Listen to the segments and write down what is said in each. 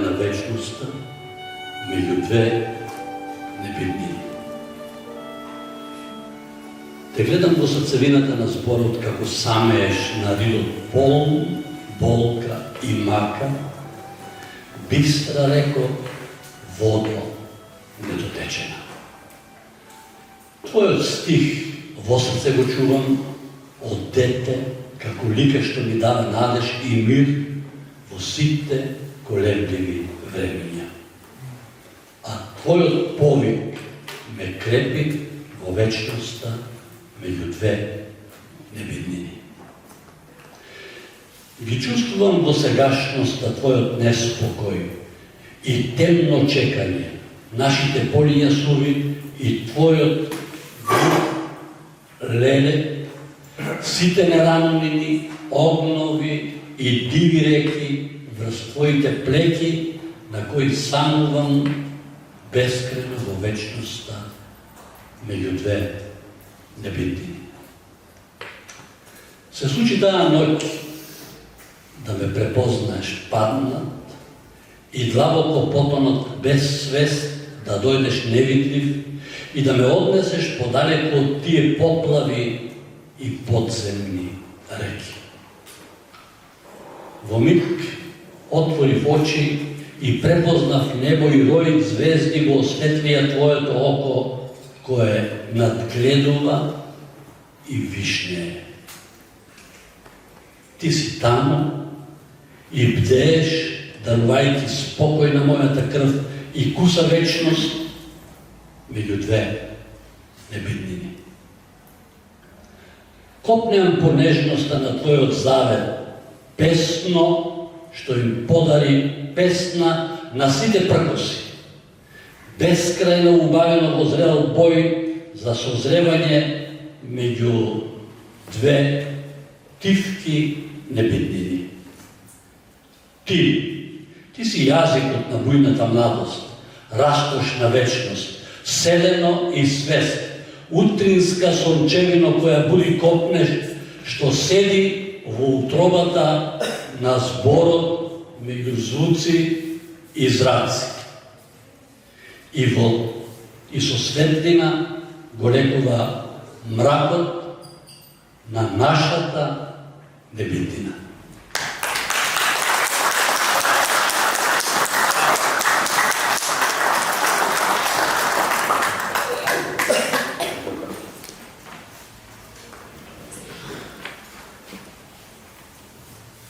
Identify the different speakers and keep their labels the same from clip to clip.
Speaker 1: на вечноста меѓу две небитнини. Те гледам во срцевината на зборот како самееш на ридот полн, болка и мака, бистра реко, водо недотечена. Твојот стих во срце го чувам од дете, како лика што ми дава надеж и мир во сите колебливи времења. А твојот повик ме крепи во вечноста меѓу две небитнини. Ги чувствувам во сегашноста твојот неспокој и темно чекање, нашите полиња суви и твојот леле, сите нераномини, обнови и диви реки врз твоите плеки, на кои санувам бескрено во вечноста меѓу две небитнини. Се случи таа ноќ да ме препознаеш паднат и длабоко потонот без свест да дојдеш невидлив и да ме однесеш подалеку од тие поплави и подземни реки. Во миг отворив очи и препознав небо и рој звезди во осветлија твоето око, кое надгледува и вишнее. Ти си таму и бдееш, дарувајќи спокој на мојата крв и куса вечност меѓу две небитнини. Копнеам по нежноста на твојот завет, песно што им подари песна на сите пркоси. Бескрајно убавено во зрел бој за созревање меѓу две тивки небитнини. Ти си јазикот на бујната младост, раскош на вечност, селено и свест, утринска сончевино која буди копнеш, што седи во утробата на зборот меѓу звуци и зраци. И со светлина го лекува мракот на нашата небитнина.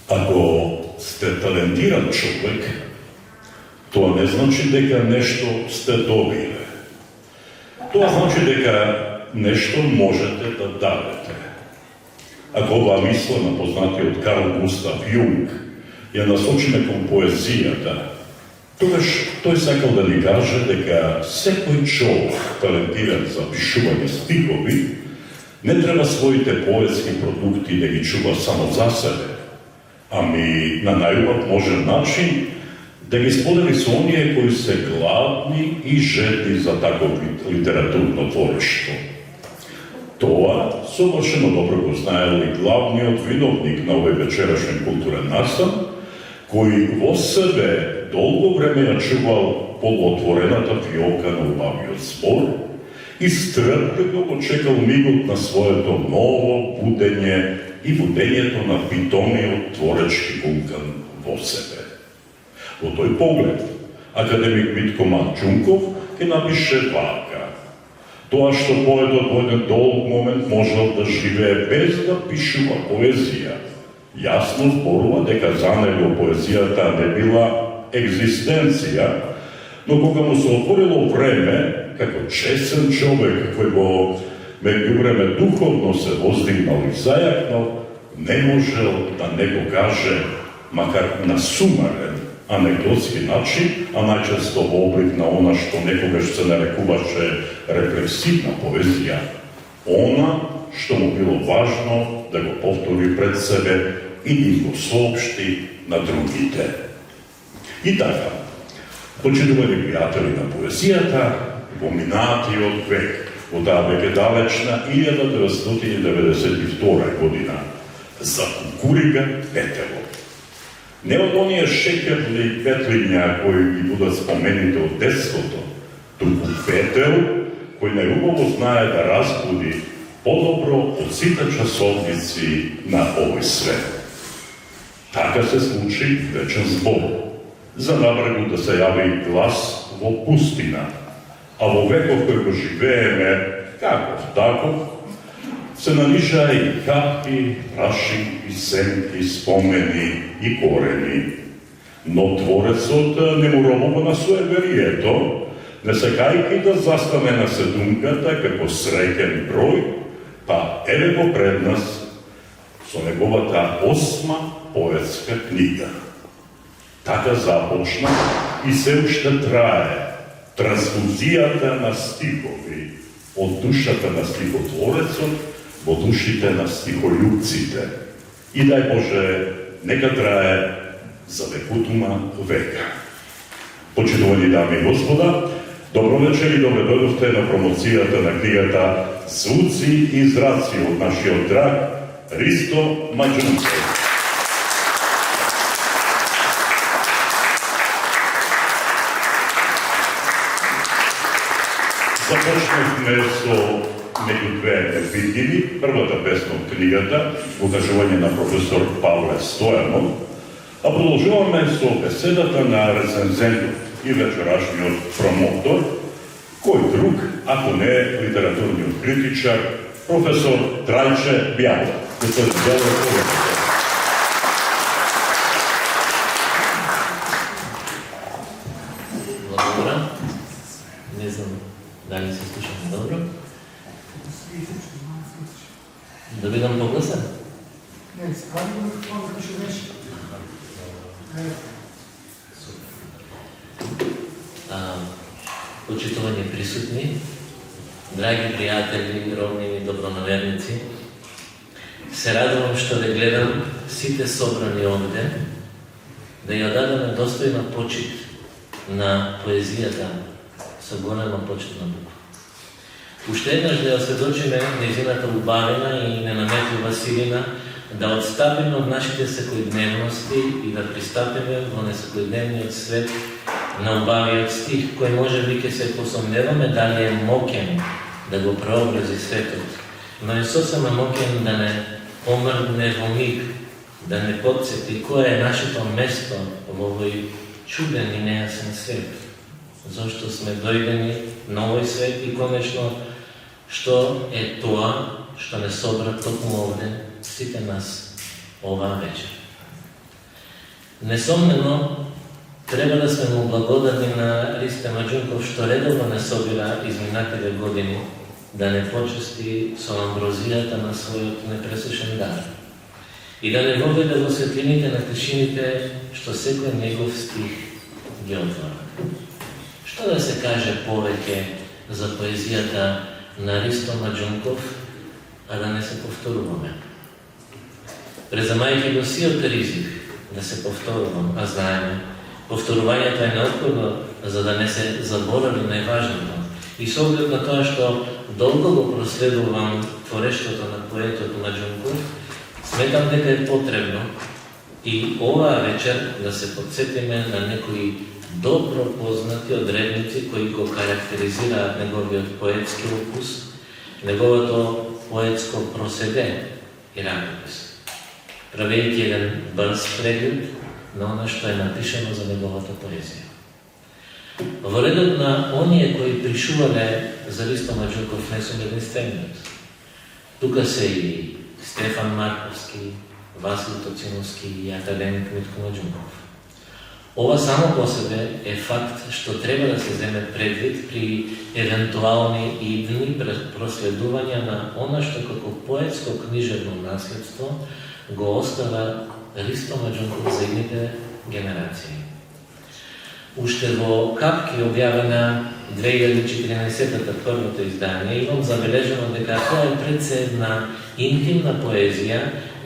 Speaker 2: Ако сте талентиран човек, тоа не значи дека нешто сте добиле. Тоа значи дека нешто можете да дадете. Ако оваа мисла на познатиот Карл Густав Јунг ја насочиме кон поезијата, тогаш тој сакал да ни каже дека секој човек талентиран за пишување стихови не треба своите поетски продукти да ги чува само за себе, ами на најубав можен начин да ги сподели со оние кои се гладни и жедни за таков литературно творештво. Тоа совршено добро го знаел и главниот виновник на овој вечерашен културен настан, кој во себе долго време ја чувал полуотворената фиолка на убавиот збор и стрпливо го чекал мигот на своето ново будење и будењето на питомиот творечки вулкан во себе. Во тој поглед, академик Митко Манчунков ќе напише вака: тоа што поетот во еден долг момент можел да живее без да пишува поезија, јасно зборува дека за него поезијата не била екзистенција, но кога му се отворило време, како честен човек кој во меѓувреме духовно се воздигнал и зајакнал, не можел да не го каже, макар на сумарен, анекдотски начин, а најчесто во облик на она што некогаш се нарекуваше рефлексивна поезија, она што му било важно да го повтори пред себе и да го соопшти на другите. И така, почитувани пријатели на поезијата, во минатиот век, во таа веќе далечна 1992 година, за Кукурига Петево. Не од оние шеќерни петлиња кои ги будат спомените од детството, туку петел кој најубаво знае да разбуди подобро од сите часовници на овој свет. Така се случи вечен збор, за набрегу да се јави глас во пустина, а во веков кој го живееме, каков таков, се нанижа и капки, прашинки, семки, спомени и корени. Но Творецот не му робува на суеверието, не сакајќи да застане на седумката како среќен број, па еве го пред нас со неговата 8 поетска книга. Така започна и се уште трае трансфузијата на стихови од душата на стихотворецот во душите на стихољубците. И дај Боже, нека трае за векутума века. Почитувани дами и господа, добро вечер и добре дојдовте на промоцијата на книгата Звуци и зраци од нашиот драг Ристо Маџунков. Започнавме со меѓу две епитими, првата песна од книгата, во кажување на професор Павле Стојанов, а продолжуваме со беседата на рецензентот и вечерашниот промотор, кој друг, ако не литературниот критичар, професор Трајче Бјало.
Speaker 3: Благодарам. Не знам дали се слушам добро. Да бидам погласен?
Speaker 4: Не, справим какво да кажу нещо.
Speaker 3: Почитувани присутни, драги пријатели, роднини, добронаверници, се радувам што да гледам сите собрани овде, да ја дадеме достојна почит на поезијата со голема почетна буква. Уште еднаш да ја осведочиме нејзината убавена и ненаметлива силина, да отстапиме од нашите секојдневности и да пристапиме во несекојдневниот свет на убавиот стих, кој може би ќе се посомневаме дали е мокен да го преобрази светот, но е сосема мокен да не помрдне во миг, да не подсети кое е нашето место во овој чуден и нејасен свет. Зошто сме дојдени на овој свет и конечно што е тоа што не собра токму овде сите нас оваа вечер. Несомнено, треба да сме му благодарни на Ристо Маџунков што редовно не собира изминатите години да не почести со амброзијата на својот непресушен дар и да не воведе во светлините на тишините што секој негов стих ги отвора. Што да се каже повеќе за поезијата на Ристо Маџунков, а да не се повторуваме? Презамајќи го сиот ризик да се повторувам, а знаеме, повторувањето е неопходно за да не се заборави најважното. И со оглед на тоа што долго го проследувам творештвото на поетот Маџунков, сметам дека е потребно и оваа вечер да се подсетиме на некои добро познати одредници кои го карактеризираат неговиот поетски укус, неговото поетско проседе и ракопис, правејќи еден брз преглед на она што е напишано за неговата поезија. Во редот на оние кои пришувале за Ристо Маџунков не сум единствениот. Тука се и Стефан Марковски, Васил Тоциновски и академик Митко Маџунков. Ова само по себе е факт што треба да се земе предвид при евентуални идни проследувања на она што како поетско книжевно наследство го остава Ристо Маџунков за идните генерации. Уште во Капки, објавена 2014-та првото издание, имам забележено дека тоа е пред се една интимна поезија,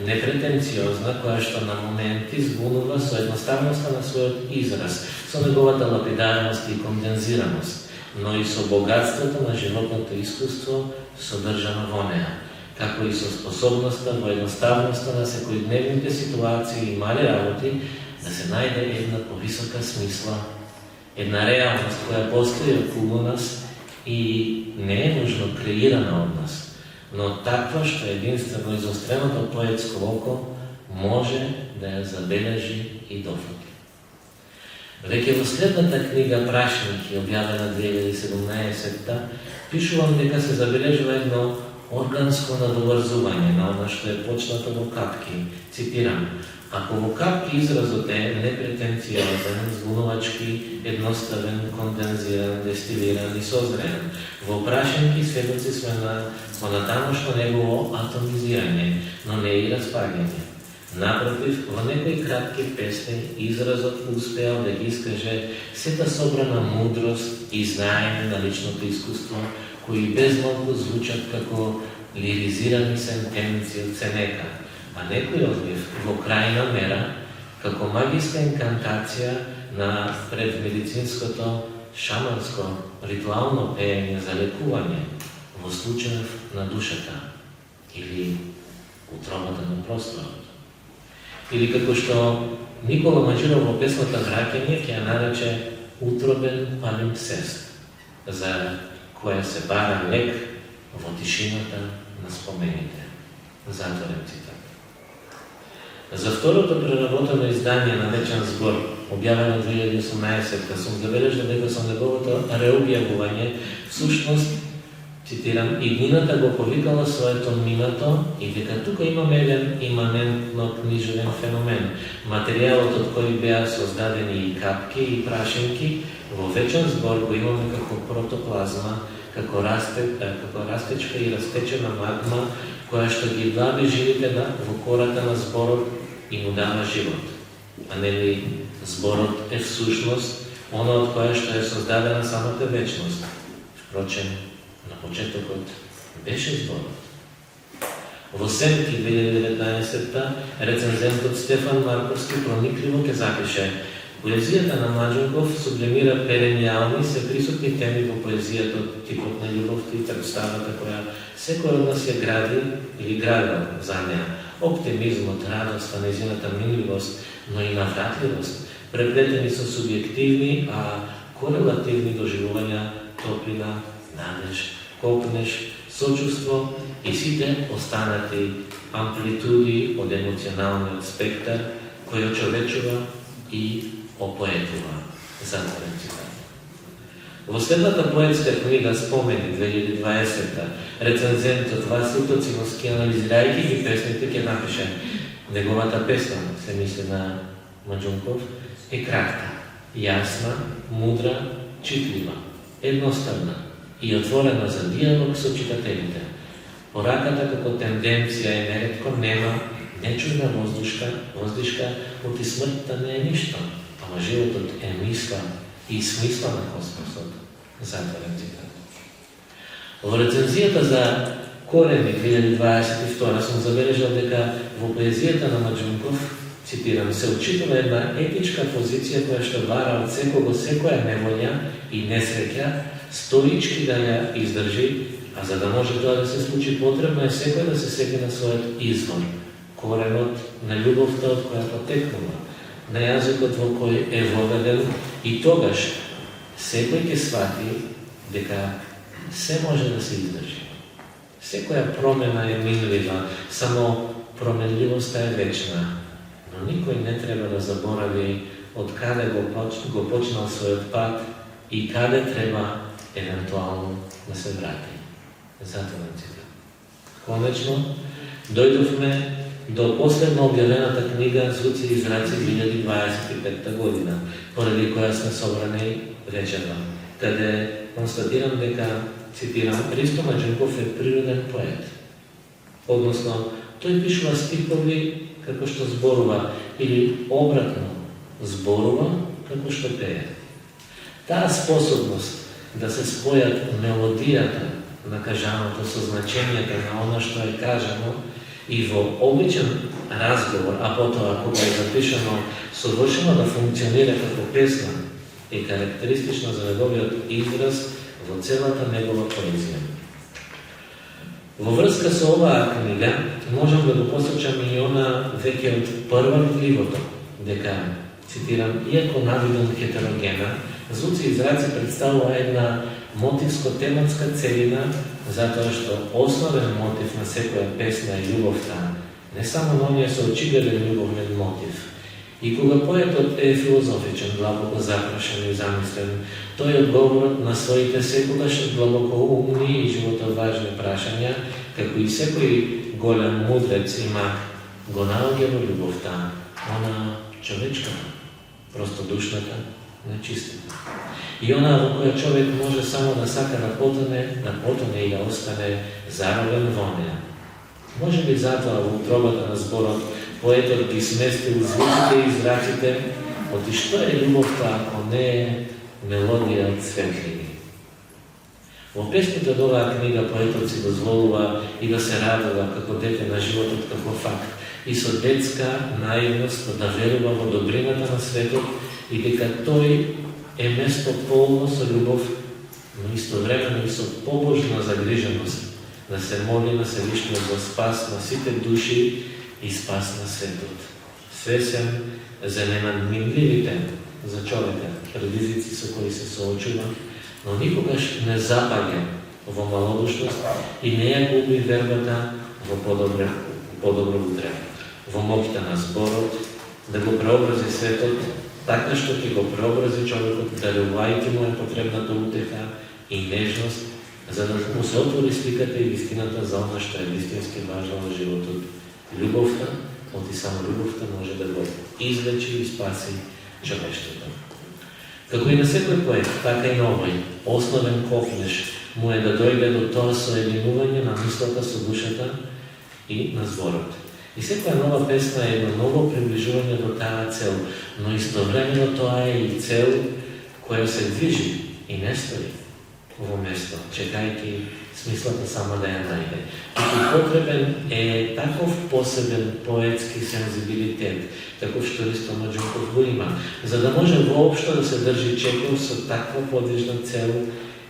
Speaker 3: непретенциозна, која што на моменти збунува со едноставноста на својот израз, со неговата лапидарност и кондензираност, но и со богатството на животното искуство содржано во неа, како и со способноста во едноставноста на секојдневните ситуации и мали работи да се најде една повисока смисла, една реалност која постои околу нас и не е нужно креирана од нас, но таква што единствено изостреното поетско око може да ја забележи и дофати. Веќе во следната книга Прашники, објавена 2017, пишувам дека се забележува едно органско надоврзување на она што е почнато во Капки. Цитирам: ако во Капки изразот е непретенциозен, збунувачки, едноставен, кондензиран, дестилиран и созрен, во Прашники сведоци сме на понатамошно негово атомизирање, но не и распаѓање. Напротив, во некои кратки песни изразот успеал да ги искаже сета собрана мудрост и знаење на личното искуство, кои безмалку звучат како лиризирани сентенци од Сенека, а некој од нив во крајна мера како магиска инкантација на предмедицинското шаманско ритуално пеење за лекување во случајов на душата или утробата на просторот. Или како што Никола Маџиров во песната Враќање ќе ја нарече утробен палимпсест, за која се бара лек во тишината на спомените. Затворен цитат. За второто преработено издание на Вечен збор, објавено 2018, сум забележал дека со неговото реобјавување всушност, цитирам, иднината го повикала своето минато и дека тука имаме еден иманентно книжевен феномен. Материјалот од кој беа создадени и Капки и Прашинки во Вечен збор го имаме како протоплазма, како растечка и растечена магма, која што ги влади живите во кората на зборот и му дава живот. А нели зборот е всушност она од која што е создадена самата вечност. Впрочем, на почетокот беше зборот. Во Сенки 2019 рецензентот Стефан Марковски проникливо ке запише: поезијата на Маџунгов сублимира перенијални се присутни теми во поезијата, типот на љубовта и представата која секој од нас ја гради или градил за неа. Оптимизмот, радоста, нејзината минливост, но и навратливост, преплетени со субјективни, а корелативни доживувања, топлина, надеж, копнеш, сочувство и сите останати амплитуди од емоционалниот спектар кој очовечува и опоетува. Затворен цитат. Во следната поетска книга Спомени 2020, рецензентот Васил Тоциновски, анализирајќи ги песните, ќе напише: неговата песна, се мисли на Маџунков, е кратка, јасна, мудра, читлива, едноставна и отворена за диалог со читателите. Пораката како тенденција е неретко нема, нечујна воздишка, оти смртта не е ништо, ама животот е мисла и смисла на космосот. Затворен цитат. Во рецензијата за Корени 2022 сум забележал дека во поезијата на Маџунков, цитирам, се отчитува една етичка позиција која што бара од секого секоја неволја и несреќа стоички да ја издржи, а за да може тоа да се случи потребно е секој да се сети на својот извор, коренот на љубовта од која потекнува, на јазикот во кој е воведен, и тогаш секој ќе свати дека се може да се издржи. Секоја промена е минлива, само променливоста е вечна, но никој не треба да заборави од каде го почнал својот пат и каде треба евентуално да се врати. Затворен цитат. Конечно, дојдовме до последно објавената книга Звуци и зраци 2025 година, поради која сме собрани вечерва, каде констатирам дека, цитирам, Ристо Маџунков е природен поет. Односно, тој пишува стихови како што зборува, или обратно, зборува како што пее. Таа способност да се спојат мелодијата на кажаното со значењето на она што е кажано и во обичен разговор, а потоа кога е запишано совршено да функционира како песна, е карактеристично за неговиот израз во целата негова поезија. Во врска со оваа книга можам да го посочам и она веќе од прва гливото, дека, цитирам, иако навидно хетерогена, Звуци и зраци представува една мотивско-тематска целина, затоа што основен мотив на секоја песна е љубовта, не само на оние со очигледен љубовен мотив. И кога поетот е филозофичен, длабоко запрашен и замислен, тој одговорот на своите секогаш длабоко умни и животоважни прашања, како и секој голем мудрец и маг, го наоѓа во љубовта, она човечката, простодушната, нечистата. И она во која човек може само да сака да потоне и да остане заровен во неа. Може би затоа во утробата на зборот поетот ги сместил звуците и зраците, оти што е љубовта ако не е мелодија од светлини. Во песните од оваа книга поетот си дозволува и да се радува како дете на животот како факт и со детска наивност да верува во добрината на светот и дека тој е место полно со љубов, но истовремено и со побожна загриженост да се моли на Севишниот за спас на сите души и спас на светот. Свесен за ненадминливите за човека предизвици со кои се соочува, но никогаш не запаѓа во малодушност и не ја губи вербата во подобро утре. Во моќта на зборот да го преобрази светот, така што ќе го преобрази човекот, дарувајќи му е потребната утеха и нежност, за да му се отвори сликата и вистината за она што е вистински важно во животот. Љубовта, оти само љубовта може да го излечи и спаси човештвото. Како и на секој поет, така и на овој основен копнеш му е да дојде до тоа соединување на мислата со душата и на зборот. И секоја нова песна е едно ново приближување до таа цел, но истовремено тоа е и цел која се движи и не стои во место, чекајќи смислата сама да ја најде. И потребен е таков посебен поетски сензибилитет, таков што Ристо Маџунков го има, за да може воопшто да се држи Чеков со таква подвижна цел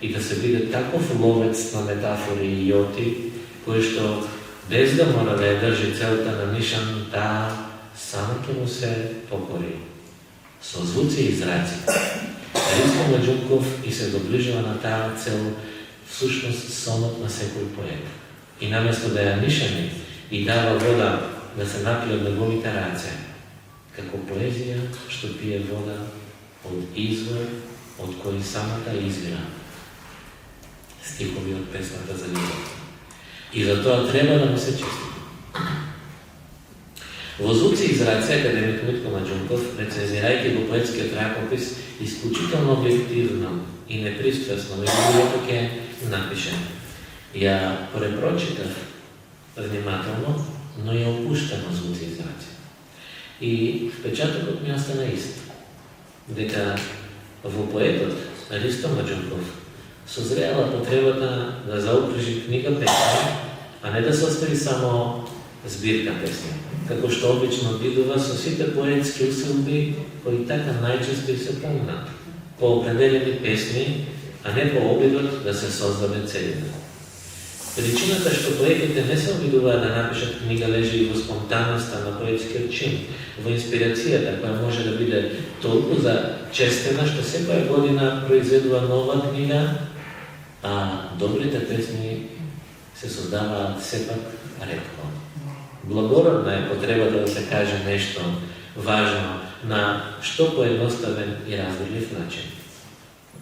Speaker 3: и да се биде таков ловец на метафори и јоти, кој што без да мора да ја држи целта на нишан, таа само ќе му се покори. Со звуци и зраци. Ристо Маџунков и се доближува на таа цел, всушност сонот на секој поет. И наместо да ја нишани и дава вода да се напие од неговите раце, како поезија што пие вода од извор од кој самата извира. Стихови од песната за љубов. И за тоа треба да му се честити. Во Звуци и зраци академик Митко Маџунков, рецензирајќи го поетскиот ракопис, исклучително објективно и непристрасно, меѓутоа ќе напише: ја препрочитав внимателно, но ја опуштено Звуци и зраци. И впечатокот ми остана ист, дека во поетот Ристо Маџунков созреала потребата да заокружи книга песни, а не да се остави само збирка песни, како што обично бидува со сите поетски усилби кои така најчесто и се помнат по определени песни, а не по обидот да се создаде целина. Причината што поетите не се обидуваат да напишат книга лежи и во спонтанноста на поетскиот чин, во инспирацијата која може да биде толку за честена што секоја година произведува нова книга, а добрите песни се создаваат сепак ретко. Благородна е потребата да се каже нешто важно на што поедноставен и разборлив начин.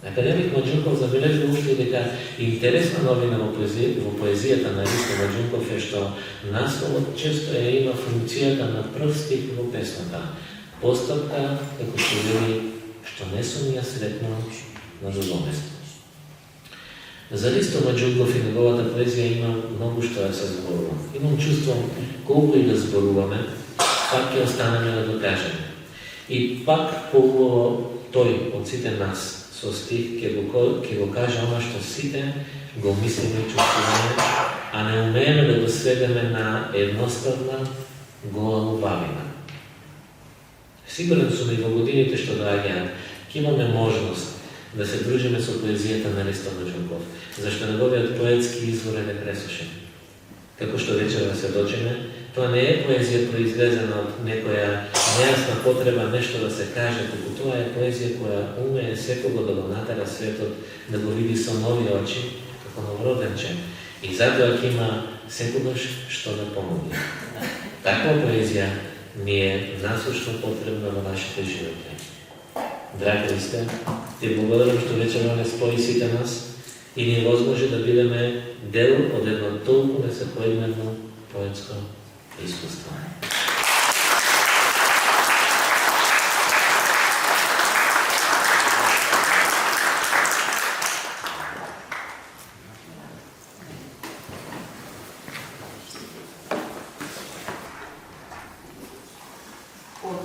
Speaker 3: Академик Маџунков забележува уште дека интересна новина во поезијата на Ристо Маџунков е што насловот често ја има функцијата на прв стих во песната, постапка, како што вели, што не сум ја сретнал на друго место. За Ристо Маџунков и неговата поезија има многу што да се зборува. Имам чувство, колку и да зборуваме, пак ќе останеме да докажеме. И пак поубаво тој од сите нас со стих ќе го каже она што сите го мислиме и чувствуваме, а не умееме да го сведеме на едноставна гола убавина. Сигурен сум и во годините што доаѓаат, ќе имаме можност да се дружиме со поезијата на Ристо Маџунков, зашто неговиот поетски извор е непресушен. Како што вечера сведочиме, тоа не е поезија произведена од некоја нејасна потреба нешто да се каже, туку тоа е поезија која умее секого да го натера светот, да го види со нови очи, како новороденче. И затоа ќе има секогаш што да помогне. Таква поезија ни е насушно потребна во нашите животи. Драг Христе, ти благодарам што вечерва не спои сите нас и ни возможи да бидеме дел од едно толку несекојдневно поетско искуство.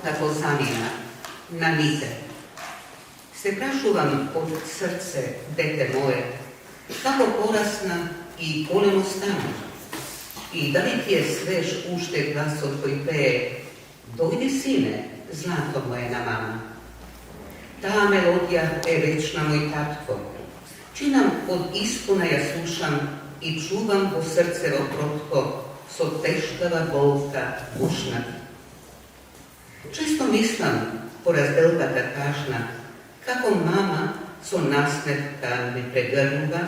Speaker 5: Како замина на мите. Се прашувам од срце, дете мое, како порасна и големо стана. И дали ти е свеж уште гласот кој пее, дојди сине, злато мое на мама. Таа мелодија е вечна мој татко. Чинам од истина ја слушам и чувам во срцево кротко со тешкава болка ушна. Често мислам по разделбата кажна, како мама со насмевка ме прегрнува,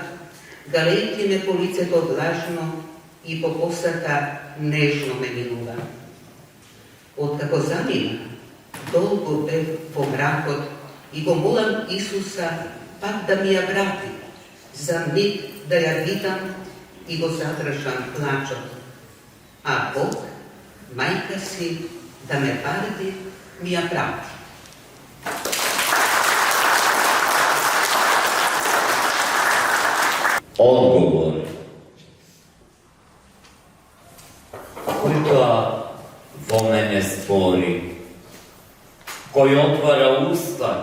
Speaker 5: галејки ме по лицето влажно и по косата нежно ме милува. Откако замина, долго бев во мракот и го молам Исуса пак да ми ја врати, за миг да ја видам и го задржам плачот. А Бог, мајка си, да ме парди, ми ја прати.
Speaker 6: Одговор. Кој тоа во мене створи? Кој отвара уста?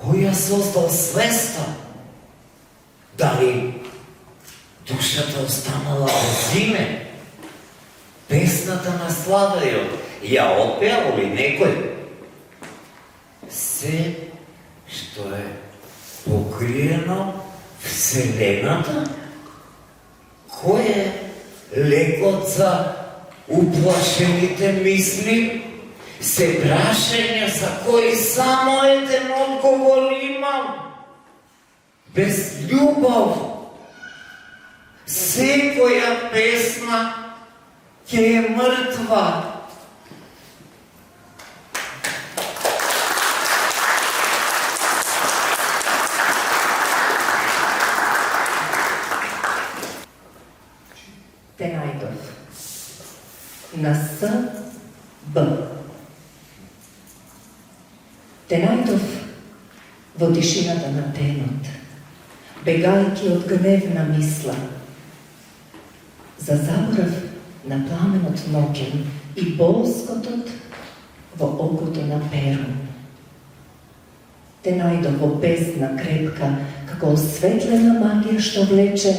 Speaker 6: Кој ја создал свеста? Дали душата останала без име? Песната на сладајот ја отпеал ли некој? Се што е покриено Вселената? Кој е лекот за уплашените мисли? Се прашања за кои само еден одговор имам. Без љубов секоја песна ќе е мртва.
Speaker 7: Те најдов на С.Б. Те најдов во тишината на денот, бегајќи од гневна мисла, за заборав на пламенот ноќен и болскотот во окото на перун. Те најдов во бездна крепка, како осветлена магија што влече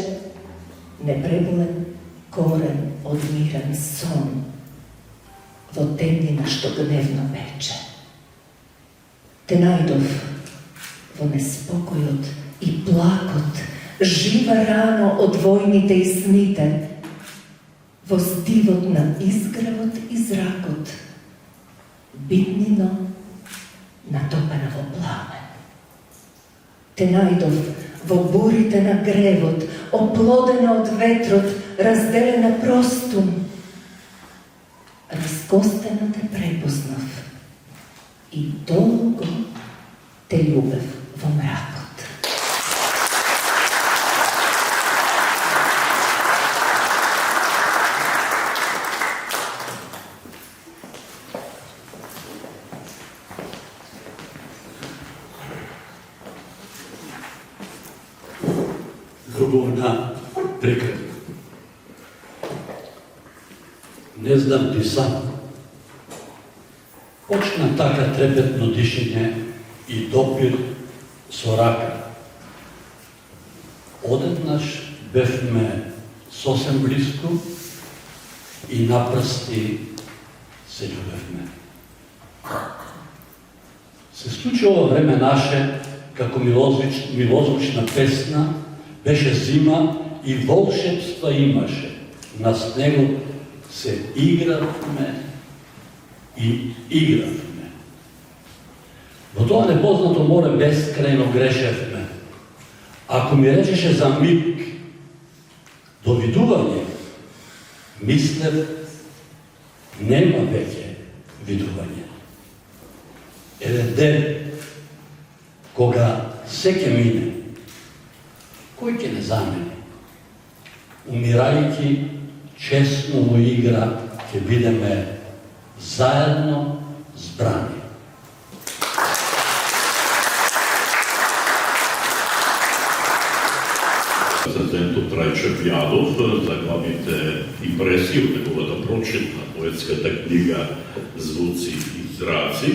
Speaker 7: непреболен корен од мирен сон во темнина што гневно пече. Те најдов во неспокојот и плакот, жива рано од војните и сните, во здивот на изгревот и зракот, битнино натопена во пламен. Те најдов во бурите на гревот, оплодена од ветрот, разделена простум. Раскостена те препознав и долго те љубев во мракот.
Speaker 1: Љубовна прекрет. Не знам ти сам. Почна така трепетно дишење и допир со рака. Одеднаш бевме сосем близко и напрсти се љубевме. Се случи ова време наше, како милозвучна песна, беше зима и волшебства имаше. На снегот се игравме и игравме. Во тоа непознато море безкрајно грешевме. Ако ми речеше за миг довидување, мислев нема веќе видување. Еден ден, кога се ќе мине, кој ќе не замени? Умирајќи честно во игра, ќе бидеме заедно збрани.
Speaker 2: Президентот Трајчев Јадов за главните импресии од неговата прочитна поетската книга Звуци и зраци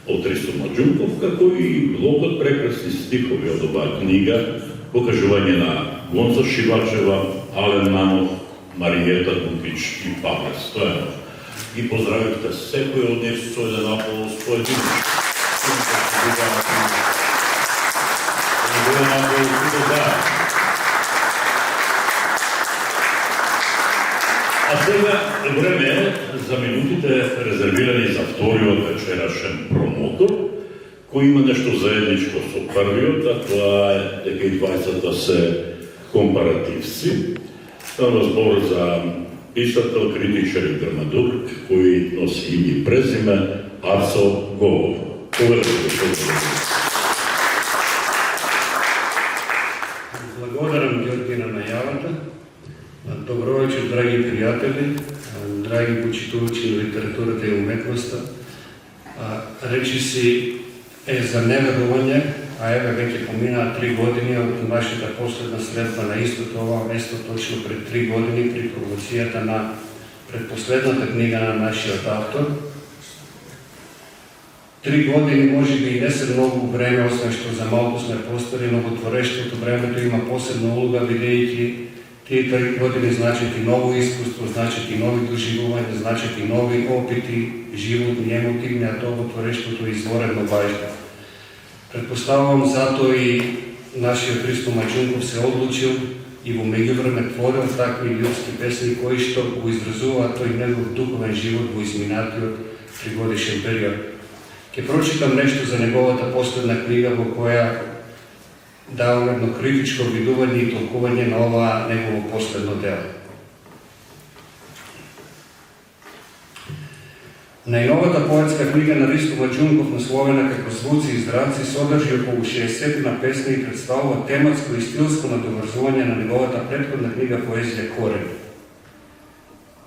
Speaker 2: од Ристо Маџунков, како и блокот прекрасни стихови од оваа книга, покажување на Гонца Шивачева, Ален Нанов, Маријета Дукич и Павле Стојанов. И поздравивте секој од нив со еден аплауз поединечно. А сега време е за минутите резервирани за вториот вечерашен промотор, кој има нешто заедничко со првиот, а тоа е дека и двајцата се компаративци. Става збор за писател, критичар и драматург, кој носи име и презиме Арсо Голов.
Speaker 8: Благодарам Ѓорги на најавата. Добро вечер, драги пријатели, драги почитувачи на литературата и уметноста. Речи си е за неверување, а еве веќе поминаа 3 години од нашата последна средба на истото ова место, точно пред 3 години при промоцијата на предпоследната книга на нашиот автор. 3 години може би и не се многу време, освен што за малку сме постари, но во творештвото времето има посебна улога, бидејќи тие 3 години значат и ново искуство, значат и нови доживувања, значат и нови опити, животни, емотивни, а тоа во творештвото е изворено важно. Предпоставувам затоа и нашиот Ристо Маџунков се одлучил и во меѓувреме творил такви ljudски песни кои што го изразуваат тој негов духовен живот во изминатиот 3-годишен период. Ќе прочитам нешто за неговата последна книга во која давам едно критичко видување и толкување на ова негово последно дело. Најновата поетска книга на Ристо Маџунков, насловена како Звуци и зраци, содржи околу 60 на песни и представува тематско и стилско надоврзување на неговата претходна книга Поезија Корени.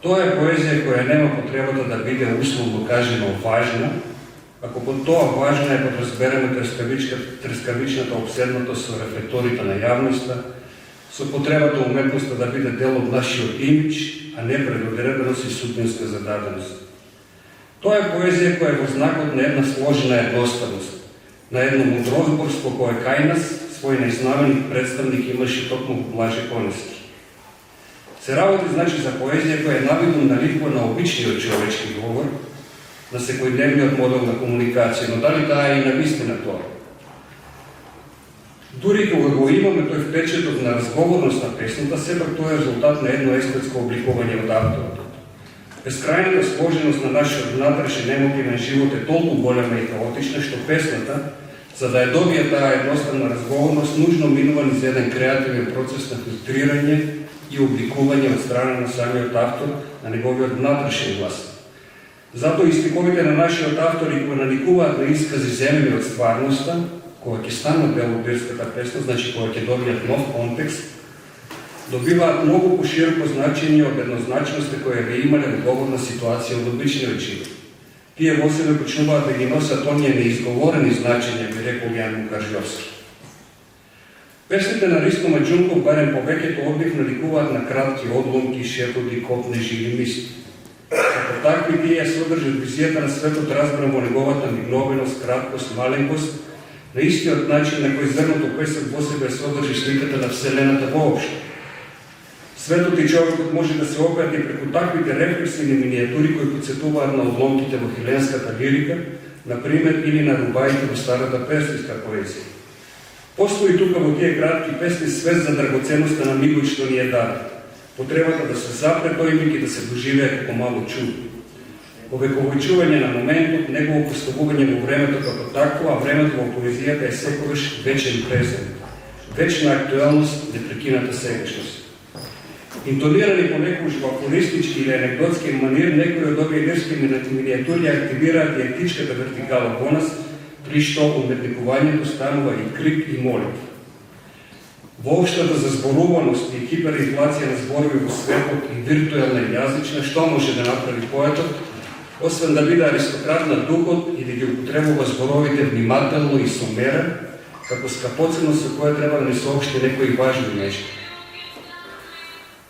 Speaker 8: Тоа е поезија која нема потребата да биде условно кажено важна, ако под тоа важна е подразберена трескавичната обседнатост со рефлекторите на јавноста, со потребата уметноста да биде дел од нашиот имидж, а не предодреденост и судбинска зададеност. Тоа е поезија која е во знакот на една сложена едноставност, на едно мудрозборство кое кај нас свој најзнamenик представник имаше токму Блаже Конески. Се работи значи за поезија која е навидно наликува на обичниот човечки говор, на секојдневниот модел на комуникација, но дали таа е и навистина тоа? Дури кога го имаме тој впечаток на разговорност на песната, сепак тоа е резултат на едно естетско обликување од авторот. Бескрајната сложеност на нашиот внатрешен емотивен живот е толку голема и хаотична, што песната, за да ја добие таа едноставна разговорност, нужно минува низ еден креативен процес на филтрирање и обликување од страна на самиот автор на неговиот внатрешен глас. Затоа и стиковите на нашиот автор и кога наникуваат на искази земени од стварноста, кога ќе станат дел од лирската песна, значи кога ќе добијат нов контекст, добиваат многу пошироко значење од еднозначноста која ве имале во говорна ситуација од обичниот живот. Тие во себе почнуваат да ги носат оние неизговорени значења, би рекол Јан Мукаржовски. Песните на Ристо Маџунков, барем повеќето од нив, наликуваат на кратки одломки, шепоти, копнежи или мисли. Како такви тие содржат визијата на светот разбран во неговата мигновеност, краткост, маленкост, на истиот начин на кој зрното песок во себе содржи сликата на Вселената воопшто. Светот и човекот може да се опрати преку таквите рефлексивни минијатури кои подсетуваат на одломките во хиленската лирика, например, или на рубаите во старата персиска поезија. Постои тука во тие кратки песни свест за драгоценноста на мигот што ни е даден. Потребата да се запре тој миг и да се доживее како мало чудо. овековечување на моментот, негово поставување во времето како такво, а времето во поезијата е секогаш вечен презент, вечна актуелност, непрекината сегашност. Интонирани понекогаш во афористички или анекдотски манир, некои од овие лирски миниатури активираат диектичката вертикала во нас, при што уметникувањето станува и крик и молитва. Воопштата за зборуваност и киберинфлација на зборови во светот и виртуелна и јазична, што може да направи поетот, освен да биде аристократ на духот и да ги употребува зборовите внимателно и со мера, како скапоцено со кое треба да ни соопшти некои важни нешта.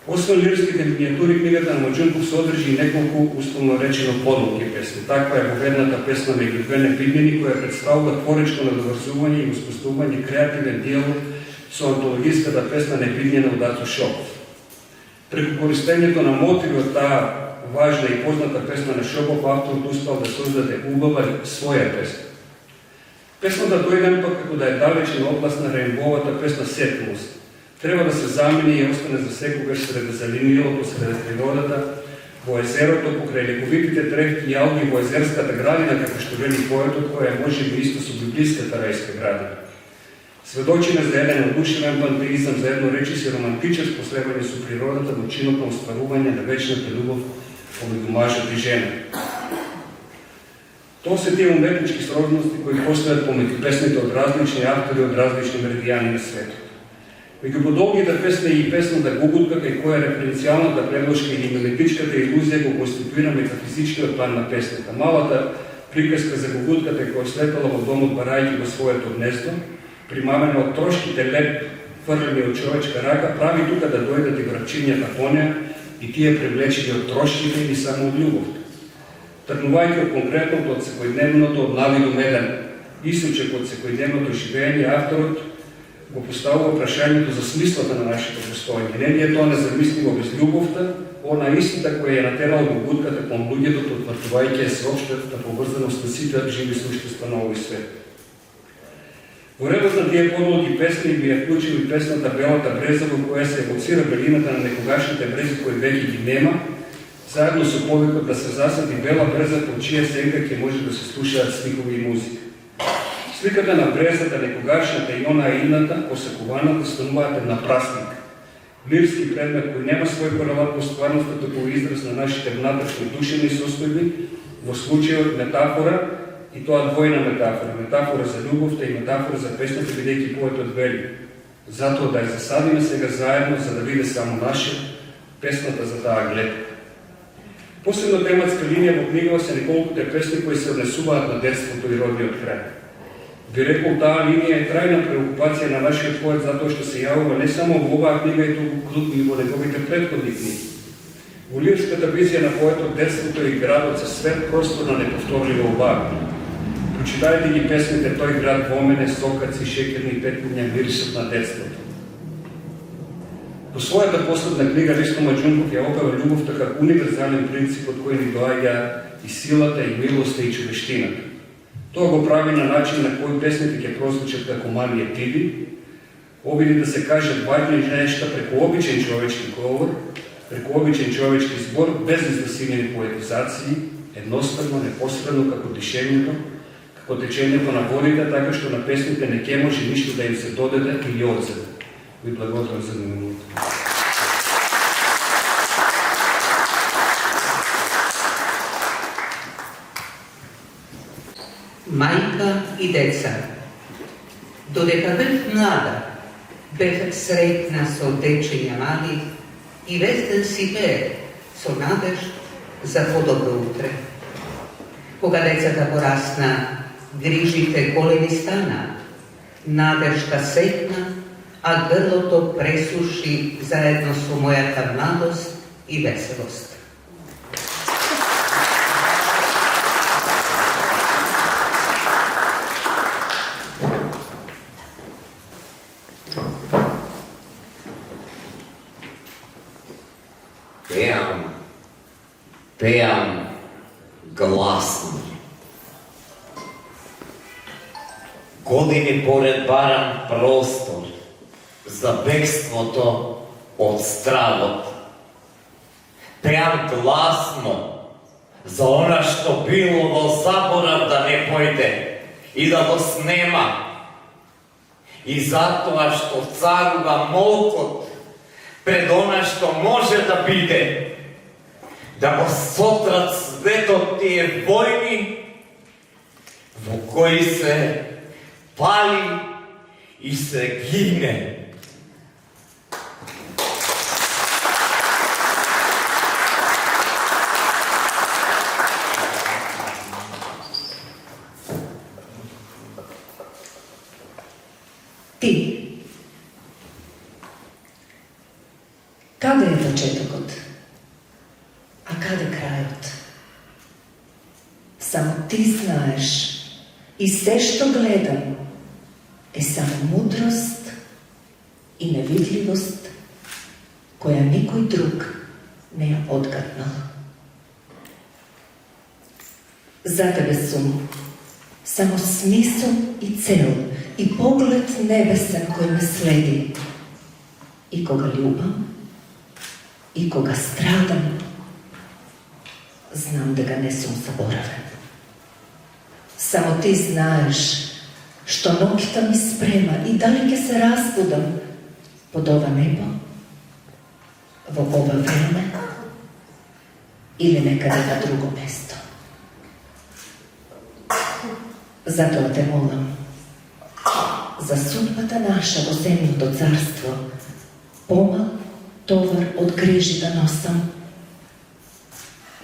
Speaker 8: Освен лирските миниатури, книгата на Маџунков содржи и неколку условно речено подлоги песни. Таква е поведната песна меѓу две непиднини, која представува творичко надоврзување и воспоставување креативен диалог со антологиската песна Непиднина од Ацо Шопов. Преку користењето на мотиви од таа важна и позната песна на Шопов, авторот успел да создаде убава своја песна. Песната дојде пак како да е далечна област на Рембовата песна Сетливост. Треба да се замени и остане за секогаш среде залинилото, среде природата, во езерото, покрај лековитите тревки и алги во езерската градина, како што вели поетот, која може би исто со библиската рајска градина. Сведочиме за еден одушевен пантеизам, за едно речиси романтическо слебање со природата во чинот на остварување на вечната љубов помеѓу мажот и жена. Тоа се тие уметнички сродности кои постојат помеѓу песните од различни автори од различни меридијани на светот. Меѓу подолгите песни и песната Гугутката и која референцијалната предложка или мелодичката илузија го конституира метафизичкиот план на песната. Малата приказка за Гугутката која слетала во домот барајќи во своето гнездо, примамена од трошките леп фрлени од човечка рака, прави тука да дојдат и врачињата по неа и тие привлечени од трошките или само од љубовта. Тргнувајќи од конкретното, од секојдневното, од навидум еден исучек од секојдневното живење, авторот го поставува прашањето за смислата на нашето постоење. Не е тоа незамисливо без љубовта, она истата која ја натерала Гугутката кон луѓето, отвртувајќи се општата поврзаност на сите живи суштества на овој свет. Во редот на тие подлоги песни би ја вклучил и песната Белата бреза, во која се евоцира белината на некогашните брези кои веќе ги нема, заедно со повикот да се засади бела бреза по чија сенка ќе може да се слушаат стихови и музика. Сликата на брезата, некогашната и она идната, посекуваната, стануваат една прасник. Лирски предмет кој нема свој корелат во стварноста, току израз на нашите внатрешни душевни состојби, во случајот метафора, и тоа двојна метафора, метафора за љубовта и метафора за песната, бидејќи поетот вели: затоа да ја засадиме сега заедно, за да биде само наша, песната за таа гледка. Посебна тематска линија во книгава се неколкуте песни кои се однесуваат на детството и родниот крај. Би рекол, таа линија е трајна преокупација на нашиот поет затоа што се јавува не само во оваа книга, и во неговите претходни книги. Во лирската визија на поетот детството и градот се свет просторна неповторлива убава. Прочитајте ги песните Тој град во мене, Сокаци, Шекерни петкуња, мирисот на детството. Во својата последна книга Ристо Маџунков ја опева љубовта како универзален принцип од кој ни доаѓа и силата, и милоста, и човештината. Тоа го прави на начин на кој песните ќе прозвучат како мали етиди, обиди да се кажат важни нешта преку обичен човечки говор, преку обичен човечки збор, без изнасилени поетизации, едноставно, непосредно како дишењето, како течењето на водите, така што на песните не ќе може ништо да им се додеде или одзеде. Ви благодарам за минута.
Speaker 5: Мајка и деца. Додека бев млада, бев сретна со дечиња мали и вез ден си бе со надежд за подобро утре. Кога децата порасна, грижите големи стана, надежта сетна, а грлото пресуши заедно со мојата младост и веселост.
Speaker 6: Пеам гласно. Години поред барам простор за бегството од стравот. Пеам гласно за она што било во заборав да не појде и да го снема. И затоа што царува молкот пред она што може да биде, да го сотрат светот тие војни во кои се пали и се гине.
Speaker 7: Ти, каде е почетокот, а каде крајот? Само ти знаеш и се што гледам е само мудрост и невидливост која никој друг не ја одгаднал. За тебе сум само смисол и цел и поглед небесен кој ме следи. И кога љубам, и кога страдам, знам дека не сум заборавен. Само ти знаеш што ноќта ми спрема и дали ќе се разбудам под ова небо, во ова време или некаде на друго место. Затоа те молам за судбата наша во земното царство, помал товар од грижи да носам,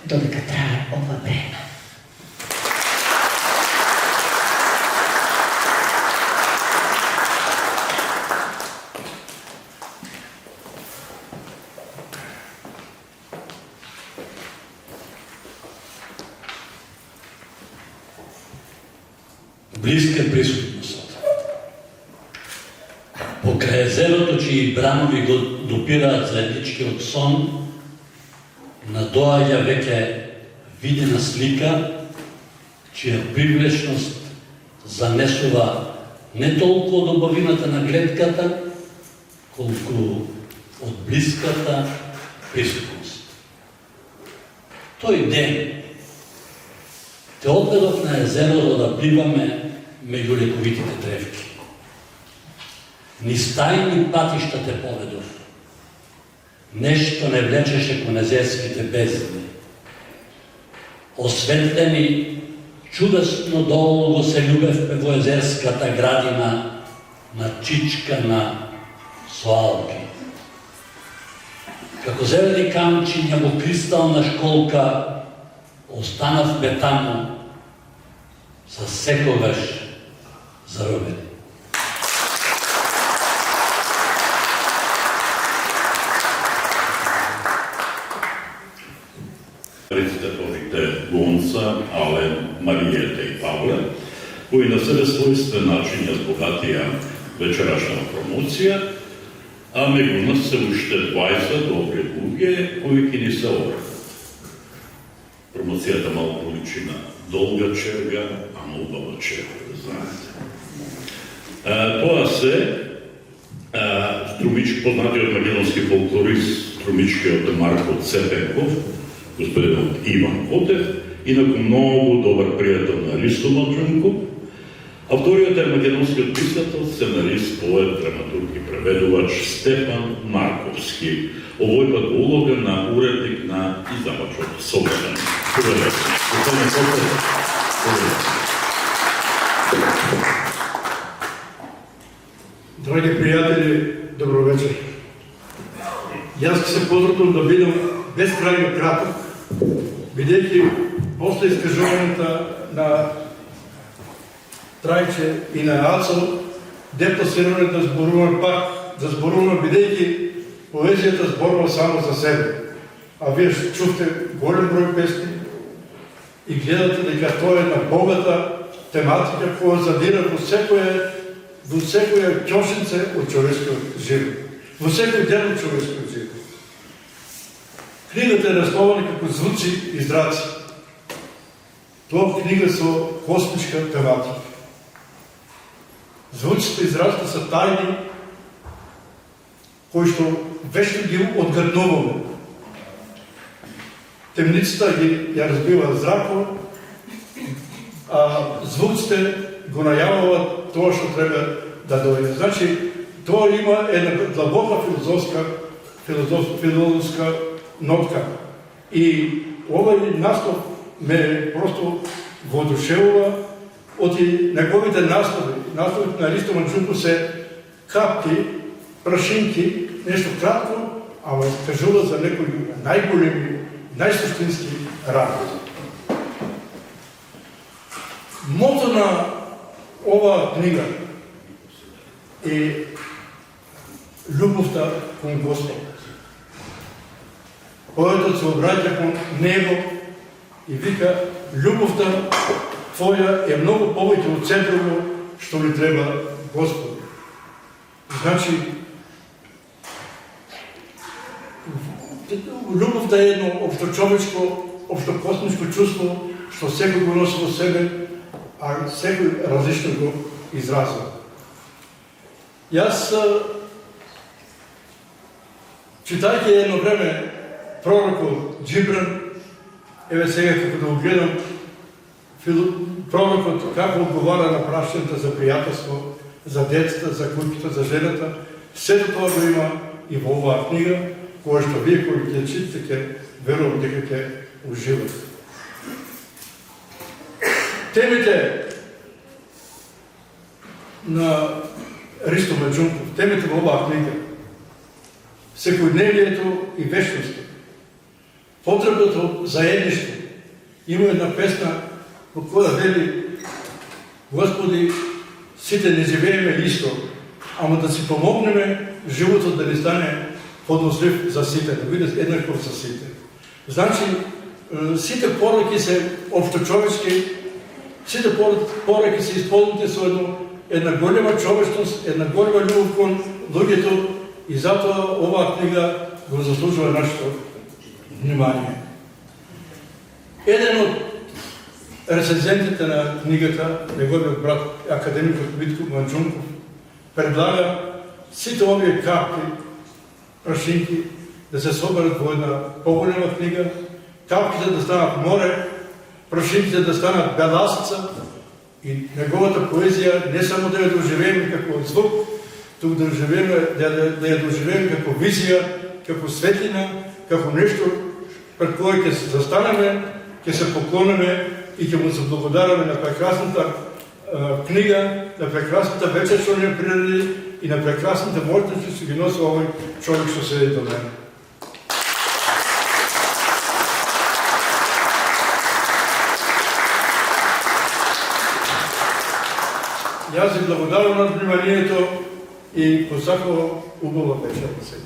Speaker 7: додека трае ова време.
Speaker 1: Близка присутност. Покрај езерото, чии бранови го допираат заедничкиот сон, надоаѓа веќе видена слика, чија привлечност занесува не толку од убавината на гледката, колку од блиската присутност. Тој ден те одведов на езерото да пливаме меѓу лековитите тревки. Низ тајни патишта те поведов. Нешто не влечеше кон езерските бездни. Осветлени, чудесно долго се љубевме во езерската градина, начичкана со алги. Како зелени камчиња во кристална школка, останавме таму за секогаш заробени.
Speaker 2: Рецитаторите Гонца, Ален, Маријета и Павле, кои на себе својствен начин ја збогатија вечерашна промоција, а меѓу нас се уште 20 добри луѓе кои ќе ни се обратат. Промоцијата малку личи на долга черга, ама убава черга, знаете. Тоа се познатиот македонски фолклорист, струмичкиот Марко Цепенков, господинот Иван Котев, инаку многу добар пријател на Ристо Малчунков, а вториот е македонскиот писател, сценарист, поет, драматург и преведувач Стефан Марковски, овој пат во улога на уредник на издавачот Собран.
Speaker 4: Драги пријатели, добро вечер. Јас ќе се потрудам да бидам безкрајно краток, бидејќи после искажувањата на Трајче и на Ацел, депласирано да зборувам пак, да зборувам бидејќи поезијата зборува само за себе. А вие чувте голем број песни и гледате дека тоа е една богата тематика која задира во секоја ќошинце од човечкиот живот, во секој дел од човечкиот живот. Книгата е насловена како звуци и зраци. Тоа книга со космичка тематика. Звуците и зраците се тајни кои што вечно ги одгаднуваме. темницата ја разбива зракот, а звуците го најавуваат тоа што треба да дојде. Значи, тоа има една длабока филозофска нотка. И овој наслов ме просто воодушевува од неговите настрови на Ристо Манџуков се капки, прашинки, нешто кратко, ама кажува за некои најголеми, најсуштински работи. Мото на оваа книга е љубовта кон Господ. Поетот се обраќа кон него и вика, љубовта твоја е многу повеќе од сето што ми треба Господ. Значи, љубовта е едно општочовечко, општокосмичко чувство што секој го носи во себе, а секој различно го изразува. Јас, читајќи едно време пророкот Джибран, еве сега како да го гледам, пророкот како одговара на прашањата за пријателство, за децата, за куќата, за жената, сето тоа го има и во оваа книга, која што вие кои ќе читате, ќе верувам дека ќе уживате. Темите на Ристо Манџуков, темите во оваа книга, секојдневието и вечноста, потребното заедништво. Има една песна во која вели: Господи, сите не живееме исто, ама да си помогнеме животот да не стане подозрив за сите, да биде еднаков за сите. Значи, сите пораки се општочовечки, сите пораки се исполнети со една голема човечност, една голема љубов кон луѓето, и затоа оваа книга го заслужува нашето внимание. Еден од рецензентите на книгата, неговиот брат, академикот Митко Манџуков, предлага сите овие капки, прашинки, да се соберат во една поголема книга, капките да станат море, прашинките да станат беласица, и неговата поезија не само да ја доживееме како звук, туку да ја доживееме како визија, како светлина, како нешто пред кое ќе се застанеме, ќе се поклонеме и ќе му се благодараме на прекрасната книга, на прекрасната вечер што ни ја приреди и на прекрасните можности што ги носи овој човек што седи до мене. Јас ви благодарам на вниманието и посакувам убава вечер на сега.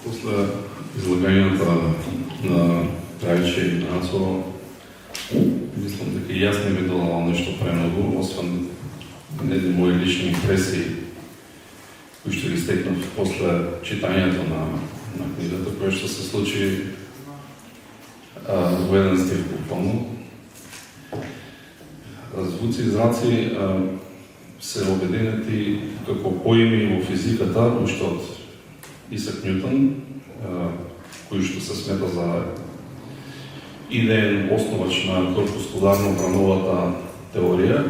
Speaker 9: После излагањето на Трајче и Нацо, мислам дека и јас не ми додала нешто премногу, освен едни мои лични импресии, кои што ги стекнав после читањето на книгата, која што се случи во еден стих буквално. Звуци и зраци се обединети како поими во физиката, уште од Исак Њутон, кој што се смета за идеен основач на корпускуларно-брановата теорија,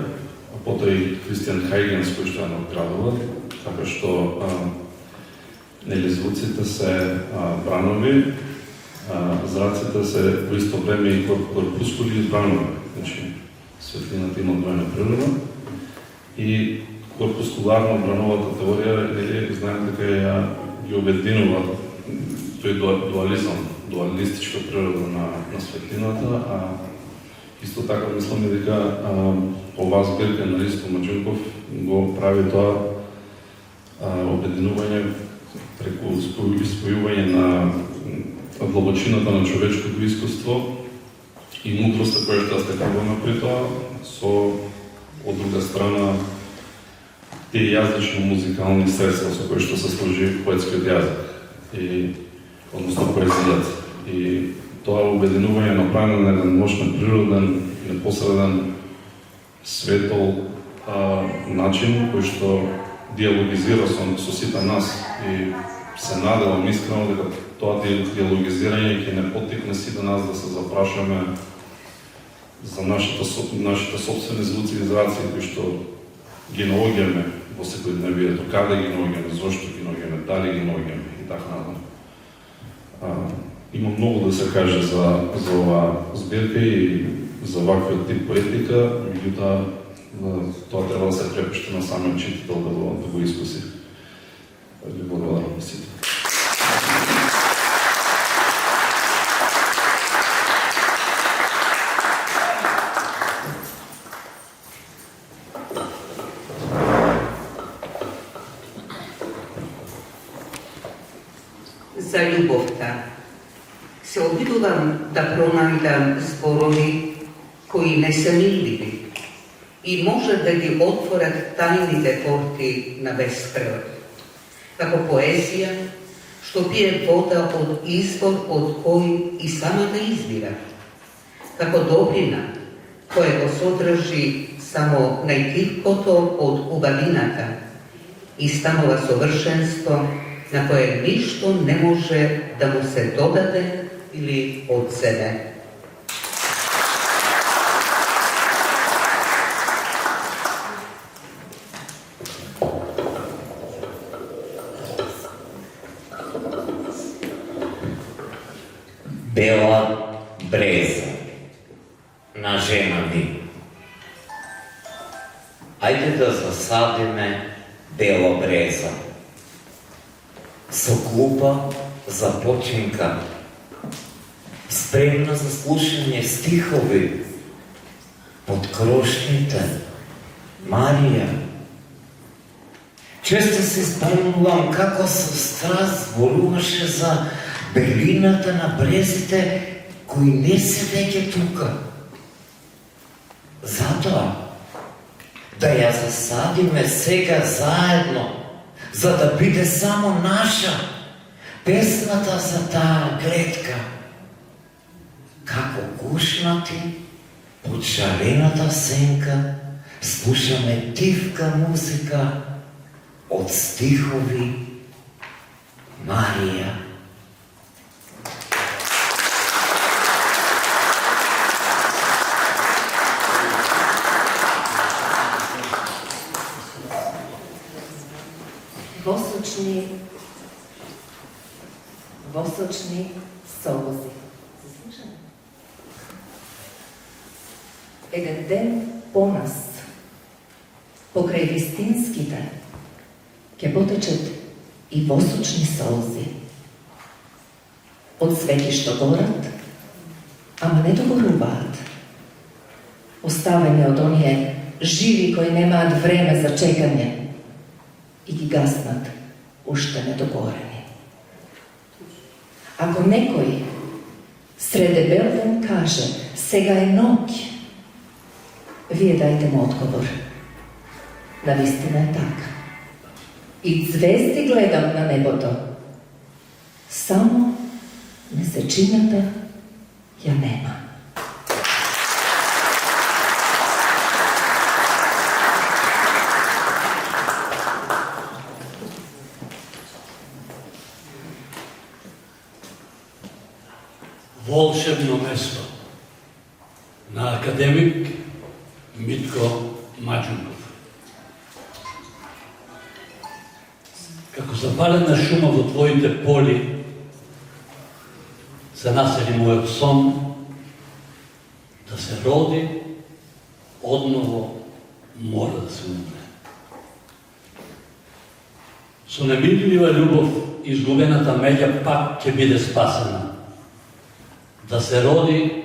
Speaker 9: а потоа и Кристијан Хајгенс кој што ја надградува, така што звуците се бранови, зраците се во исто време и корпускули и бранови. Значи, светлината има двојна природа и корпускуларно-брановата теорија, знаете дека ја ги обединува тој дуализам, дуалистичка природа на светлината, а исто така мислам и дека оваа збирка на Ристо Манџуков го прави тоа обединување преку испојување на длабочината на човечкото искуство и мудроста која што стекуваме при тоа, со од друга страна тие јазично-музикални средства со кои што се служи поетскиот јазик, односно поезијата. И тоа обединување направено на еден мощен, природен, непосреден, светол начин, кој што диалогизира со сите нас и се надевам искрено дека тоа диалогизирање ќе не поттикне сите нас да се запрашаме за нашите собствени звуци и израци кои што ги наоѓаме во секојдневието, каде ги наоѓаме, зошто ги наоѓаме, дали ги наоѓаме и така натаму. Има многу да се каже за оваа збирка и за ваквиот тип поетика, меѓутоа тоа треба да се препиште на самиот читател да го искуси. Ви благодарам на сите.
Speaker 5: За љубовта се обидувам да пронајдам зборови кои не се мирливи и може да ги отворат тајните порти на безпревод. Како поезија што пие вода од извор од кој и сама да избира. Како добрина која го содржи само најтивкото од убавината и станува совршенство на кое ништо не може да му се додаде или одземе.
Speaker 6: Бела бреза на жена ми. Ајде да засадиме бела бреза со клупа за починка, спремна за слушање стихови под крошните Марија. Често се спомнувам како со страст зборуваше за белината на брезите кои не се веќе тука. Затоа да ја засадиме сега заедно, за да биде само наша песната за таа гледка. Како гушнати под шарената сенка слушаме тивка музика од стихови Марија.
Speaker 7: Восочни солози. Еден ден по нас, покрај вистинските, ќе потечат и восочни солози. Од свети што горат, ама не догоруваат. Оставени од оние живи кои немаат време за чекање и ги гаснат уште недогорени. Ако некој среде бел ден каже, сега е ноќ, вие дајте му одговор. Навистина е така. И звезди гледам на небото, само месечината ја нема.
Speaker 1: Волшебно место на академик Митко Маџунов. Како запалена шума во твоите поли се насели мојот сон да се роди, одново мора да се умре. Со немирлива љубов изгубената меѓа пак ќе биде спасена. Да се роди,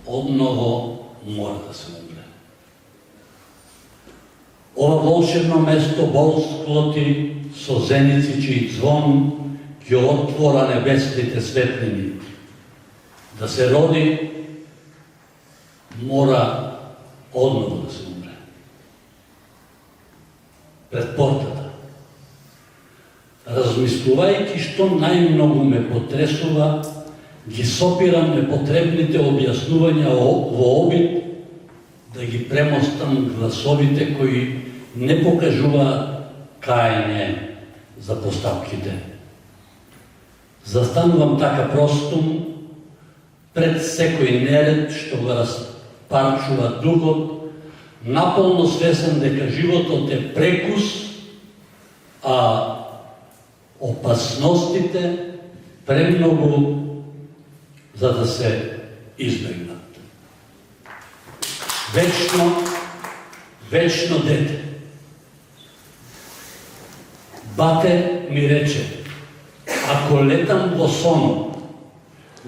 Speaker 1: одново мора да се умре. Ова волшебно место бол склоти со зеници чиј звон ќе отвора небесните светлини. Да се роди, мора одново да се умре. Пред портата, размислувајќи што најмногу ме потресува, ги сопирам непотребните објаснувања во обид да ги премостам гласовите кои не покажуваат кајне за постапките. Застанувам така простум пред секој неред што го распарчува духот, наполно свесен дека животот е прекус, а опасностите премногу за да се избегнат. Вечно дете. Бате ми рече, ако летам во сон,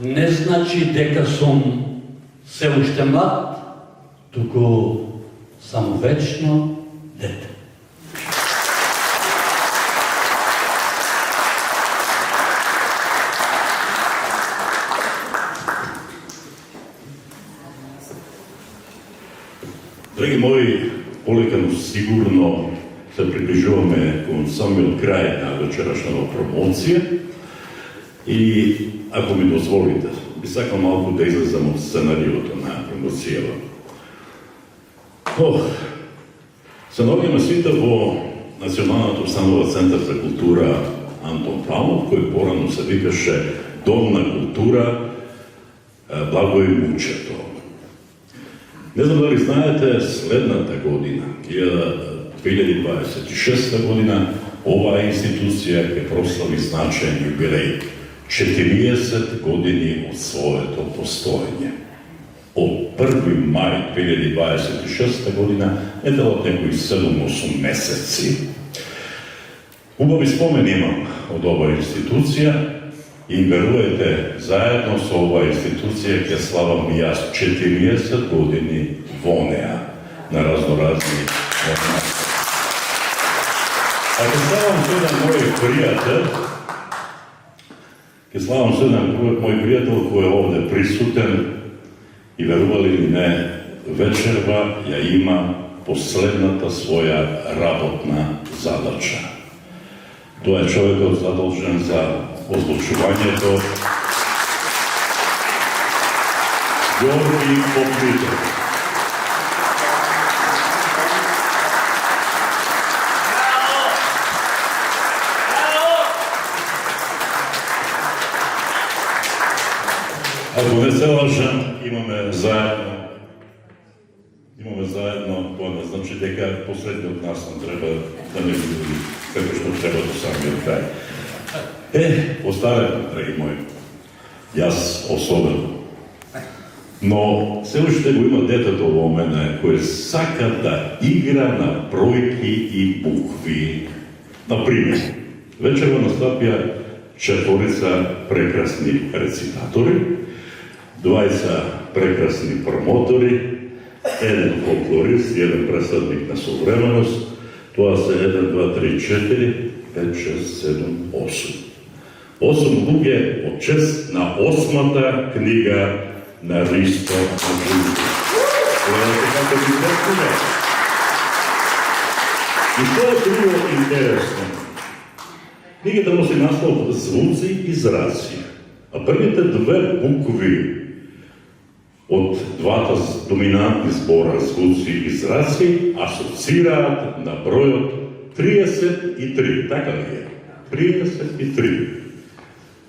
Speaker 1: не значи дека сум се уште млад, туку сам вечно дете.
Speaker 2: Драги мои, полека, но сигурно се приближуваме кон самиот крај на вечерашната промоција и, ако ми дозволите, би сакал малку да излезам од сценариото на промоцијава. Се наоѓаме сите во Националната установа Центар за култура Антон Паунов, кој порано се викаше Дом на култура Благој Мучето. Не знам дали знаете, следната година, 2026 година, оваа институција ќе прослави значаен юбилеј, 40 години од своето постоење. Од 1. мај 2026 година, недалат некои 7-8 месеци. Убави спомени имам од оваа институција и верувајте, заедно со оваа институција ќе славам и јас 40 години во неа на разноразни формати. А ќе славам со еден мој пријател, мој пријател кој е овде присутен и верували ли не, вечерва ја има последната своја работна задача. Тоа е човекот задолжен за озвучувањето Ѓорги Попитов. Ако не се лажам, имаме заедно, тоа не значи дека последниот нас не треба да не биде како што треба до самиот крај. Остарете, драги мои, јас особено. Но се уште го има детето во мене, кој сака да игра на бројки и букви. Например, вечерва настапија 4 прекрасни рецитатори, 20 прекрасни промотори, 1 фолклорист, 1 представник на современост, тоа се 1, 2, 3, 4, 5, 6, 7, 8. 8 луѓе од чест на 8-та книга на Ристо Маджунко. И што е друго интересно? Книгата носи наслов Звуци и изрази, а првите 2 букви од двата доминантни збора Звуци и изрази асоцираат на бројот 33. Така ли е? 33.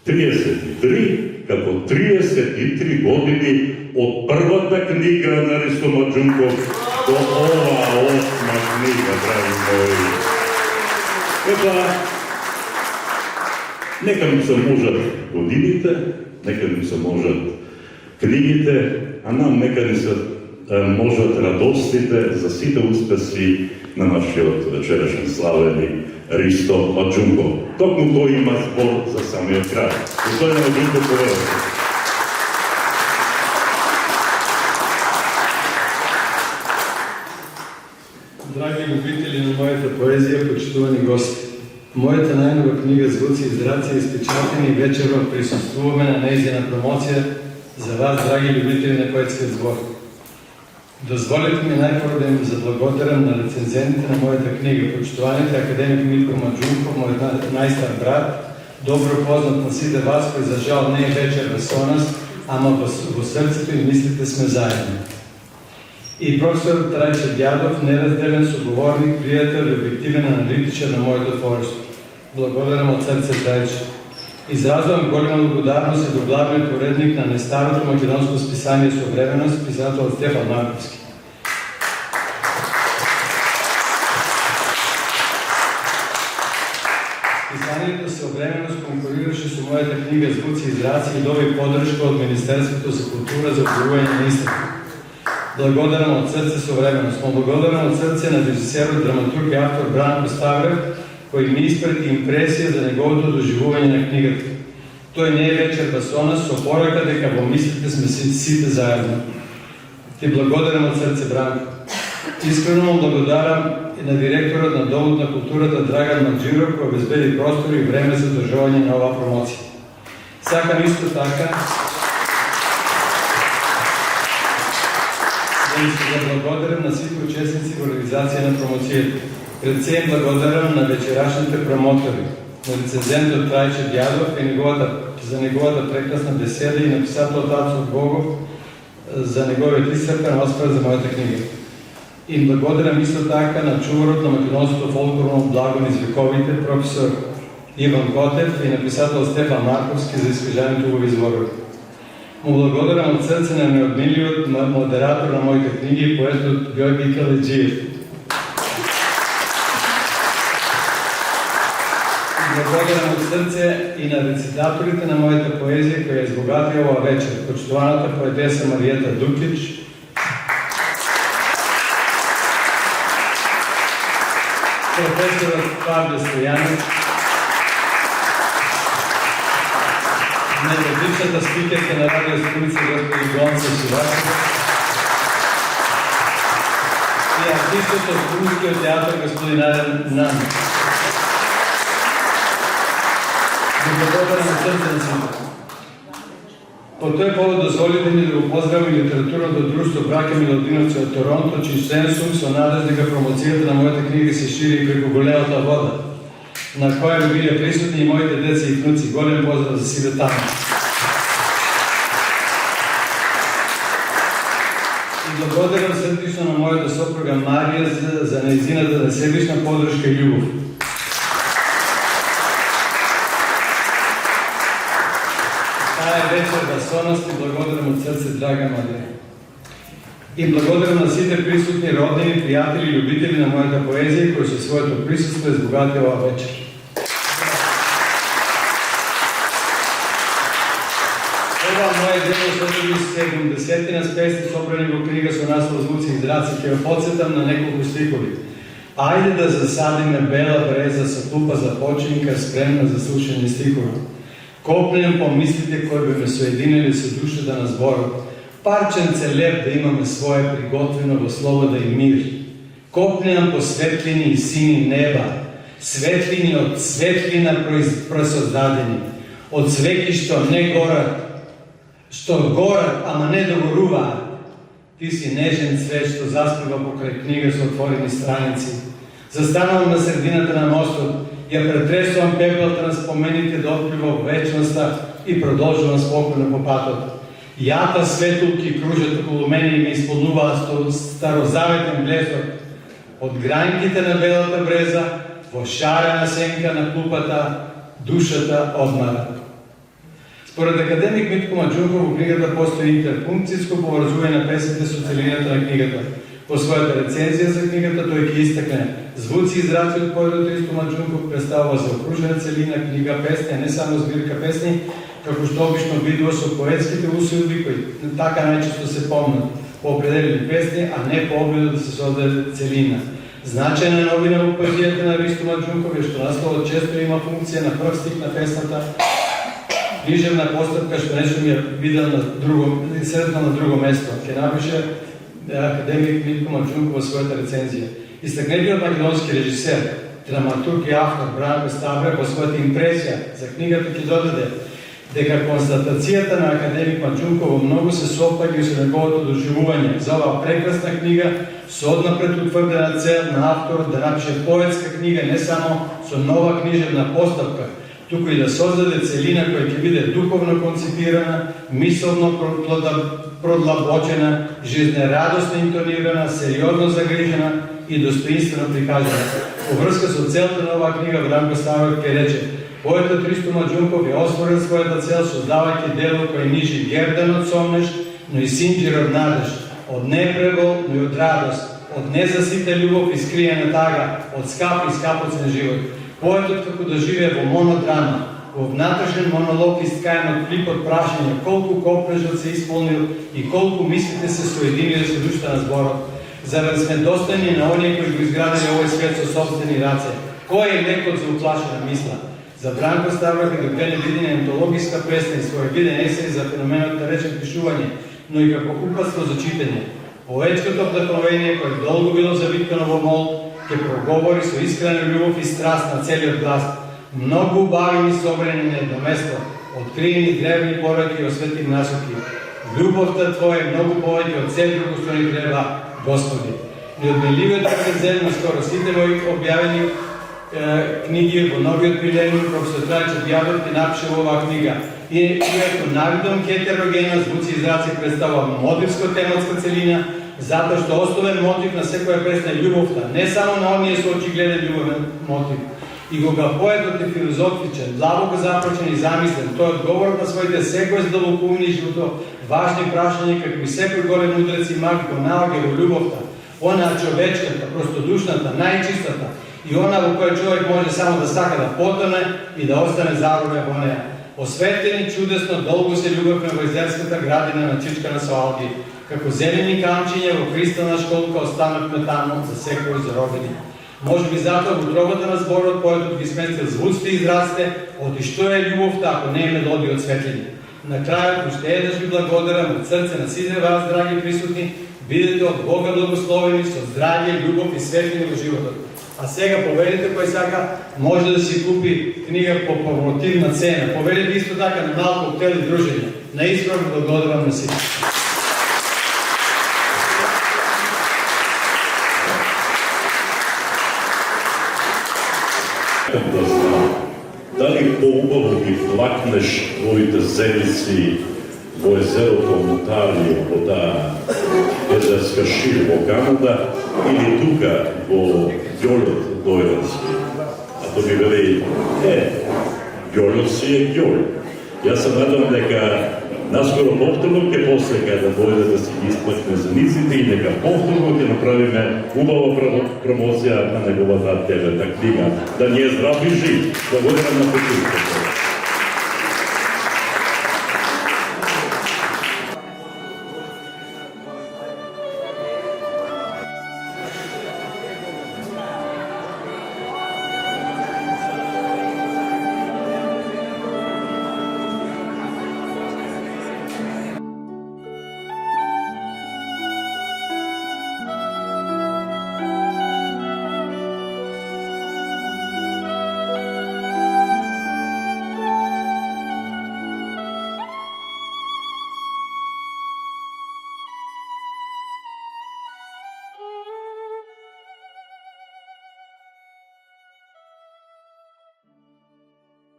Speaker 2: 33 како 33 години од првата книга на Ристо Маджунков до оваа 8-ма книга, драги мои. Нека ми се можат годините, нека ми се можат книгите, а нам нека ни се можат радостите за сите успеси на нашиот вечерашен славени Ристо Маджунков. Токму тој има збор за самиот крај. Господине Маджунков, поведете.
Speaker 10: Драги любители на мојата поезија, почитувани гости, мојата најнова книга Звуци и изрази е испечатена и вечерва присуствуваме на нејзина промоција за вас, драги любители на поетскиот збор. Дозволете ми најпрво да им заблагодарам на рецензентите на мојата книга, почитуваните академик Митко Маджунков, мојот најстар брат, добро познат на сите вас, кој за жал не е вечерва со нас, ама во срцето и мислите сме заедно. и професор Трајче Дјадов, неразделен соговорник, пријател и објективен аналитичар на моето творство. Благодарам од срце, Трајче. Изразвам голема благодарност и до главниот уредник на најстарото македонско списание Современост, писател Стефан Марковски. Списанието Современост конкурираше со мојата книга Звуци и зраци и доби поддршка од Министерството за култура за објавување на истата. Благодарам од срце Современост. Благодарам од срце на режисерот, драматург и автор Бранко Ставрев, кој ми испрати импресија за неговото доживување на книгата. Тој не е вечер басона со порака дека во мислите сме сите заедно. Ти благодарам од срце, Бранко. Искрено му благодарам и на директорот на Домот на културата Драган Маджиров, кој обезбеди простор и време за одржување на оваа промоција. Сакам исто така да благодарам на сите учесници во реализација на промоцијата. Пред се благодарам на вечерашните промотори, на рецензентот Трајче Дјадов и за неговата прекрасна беседа и на писателот Ацо Богов за неговиот исцрпен осврт за мојата книга. И благодарам исто така на чуварот на македонското фолклорно благо низ вековите, професор Иван Котев и на писател Стефан Марковски за искажањето убави зборови. Му благодарам од срце на неодмиливиот модератор на моите книги, поетот Георги Каледжиев. Благодарам од срце и на рецитаторите на мојата поезија која избогатија оваа вечер, почитуваната поетеса Маријета Дукич, професорот Павле Стојанов, методичната спикерка на радио Столица господи Гонца Шивачева и артистот од Крунскиот театар господин Аден Нан. Благодарам од срце на сите. По тој повод дозволите ми да го поздравам и литературното друштво Браќа Милодиновци од Торонто, чиј член сум со надеж дека промоцијата на мојата книга се шири преку големата вода, на која ми биле присутни и моите деца и внуци. Голем поздрав за сите таму. И благодарам срдечно на мојата сопруга Марија за нејзината несебична поддршка и љубов. Вечер басоност и благодарам од срце, драга Марија. И благодарам на сите присутни роднини, пријатели и љубители на мојата поезија кои со своето присуство избогатија оваа вечер. Ова моје дело содржи 70 с песни собрани во книга со наслов Звуци и зраци. Ќе ве потсетам на неколку стихови. Ајде да засадиме бела бреза со клупа за починка, спремна за слушање стихови. Копнем по мислите кои би ме соединили со душата на зборот. Парченце леп да имаме свое приготвено во слобода и мир. Копнем по светлини и сини неба, светлини од светлина просоздадени, од свеки што не горат, што горат, ама не догоруваат. Ти си нежен цвет што заспива покрај книга со отворени страници. Застанувам на средината на мостот, ја претресувам пеплата на спомените да отплива во вечноста и продолжувам спокойно по патот. Јата светулки кружат околу мене и ме исполнуваат со старозаветен блесок. Од грањките на белата бреза, во шарена сенка на клупата, душата одмара. Според академик Митко Маџунков во книгата постои интерпункцијско поврзување на песните со целината на книгата. По својата рецензија за книгата тој ќе истакне: Звуци и зраци од поетот Ристо Маџунков представува заокружена целина книга песни, а не само збирка песни, како што обично видува со поетските усилби кои така најчесто се помнат по определени песни, а не по обидот да се создаде целина. Значајна новина во поезијата на Ристо Маџунков е што насловот често има функција на прв стих на песната, книжевна постапка што не сум ја видел на друго место. Ќе напише академик Митко Маџунков во својата рецензија. Истакнетиот македонски режисер, драматург и автор Бранко Ставрев во својата импресија за книгата ќе додаде дека констатацијата на академик Маџунков во многу се сопаѓа со неговото доживување за оваа прекрасна книга со однапред утврдена цел на авторот да напише поетска книга не само со нова книжевна постапка, туку и да создаде целина која ќе биде духовно конципирана, мисловно продлабочена, жизнерадосно интонирана, сериозно загрижена и достоинствено прикажана. Во врска со целта на оваа книга Бранко Ставров ќе рече: поетот Христо Маџунков ја остварил својата цел создавајќи дело кој нижи гердан од сомнеш, но и синџир од надеж, од непребол, но и од радост, од незасита љубов и скриена тага, од скап и скапоцен живот. Поетот како да живее во монодрама, во внатрешен монолог искаен од клип од прашање колку копнежот се исполнил и колку мислите се соединиле со душата на зборот. За да сме достојни на оние кои го изградили овој свет со собствени раце. Кој е лекот за уплашена мисла? За Бранко Ставров е доктен видење ентологиска песна и своевиден есеј за феноменот наречен пишување, но и како упатство за читање. Поетското вдохновение кој долго било завиткано во мол, ќе проговори со искрена љубов и страст на целиот глас. Многу убави и собрани на едно место, откриени древни пораки и освети насоки. Љубовта Твоја е многу повеќе од се друго што ни треба, Господи. Неодмеливиот презент на скоро сите мои објавени книги во новиот милениум, професор Трајчо Бјавот ќе напише во оваа книга. Иако навидом хетерогена звуци и зраци представува мотивско-тематска целина, затоа што основен мотив на секоја песна е љубовта, не само на оние со очигледен љубовен мотив. И кога поетот е филозофичен, длабоко започен и замислен, тој одговорот на своите секој задолбокувани и живото важни прашања, како и секој голем мудрец и маг го наоѓа во љубовта, она човечката, простодушната, најчистата и она во која човек може само да сака да потоне и да остане заробен во неа. Осветени чудесно долго се љубовме во езерската градина на Чичкана со алги, како зелени камчиња во кристална школка останавме таму за секој заробени. Може би затоа во утробата на зборот поетот ги сместил звуците и изразите од и што е љубовта ако не е мелодија од светлини. На крајот уште еднаш ви благодарам од срце на сите вас, драги присутни, бидете од Бога благословени со здравје, љубов и светлини во животот. А сега поведите кој сака може да си купи книга по промотивна цена. Поведите исто така на малку коктел и дружење. Наискрено благодарам на сите.
Speaker 2: Да знам, дали поубаво ги влакнеш твоите зелици во езерото Онтарио, во таа езерска шир во Канада, или тука во ѓолот дојрански. А тоа ми вели, ѓолот си е ѓол. Јас се надам дека наскоро повторно ќе посека да дојде да си ги исплакне зениците и нека повторно ќе направиме убава промоција на неговата телета книга. Да ни е здрав и жив. Благодарам на почувството.